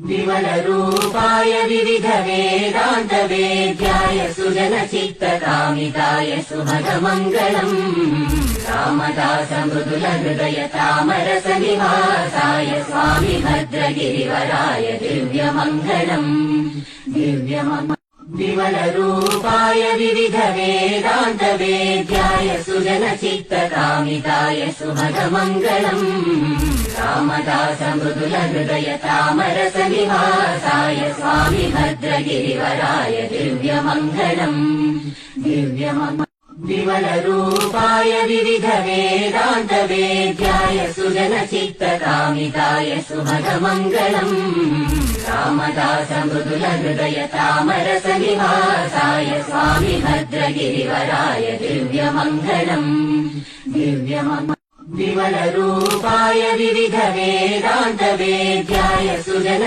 विमलरूपाय विविधवेदान्तवेद्याय सुजनचित्तकामिताय सुभगमङ्गलम् रामदासमृदुलहृदय तामरसनिवासाय स्वामि भद्रगिरिवराय दिव्यमङ्गलम् विमलरूपाय विविधवेदान्तवेद्याय सुजनचित्तकामिताय सुभगमङ्गलम् रामदासमृदुलहृदय तामरसनिवासाय स्वामि भद्रगिरिवराय दिव्यमङ्गलम् विमलरूपाय विविधवेदान्तवेद्याय सुजनचित्तकामिताय सुभगमङ्गलम् रामदासमृदुलहृदय तामरसनिवासाय स्वामि भद्रगिरिवराय दिव्यमङ्गलम् विमलरूपाय विविधवेदान्तवेद्याय सुजन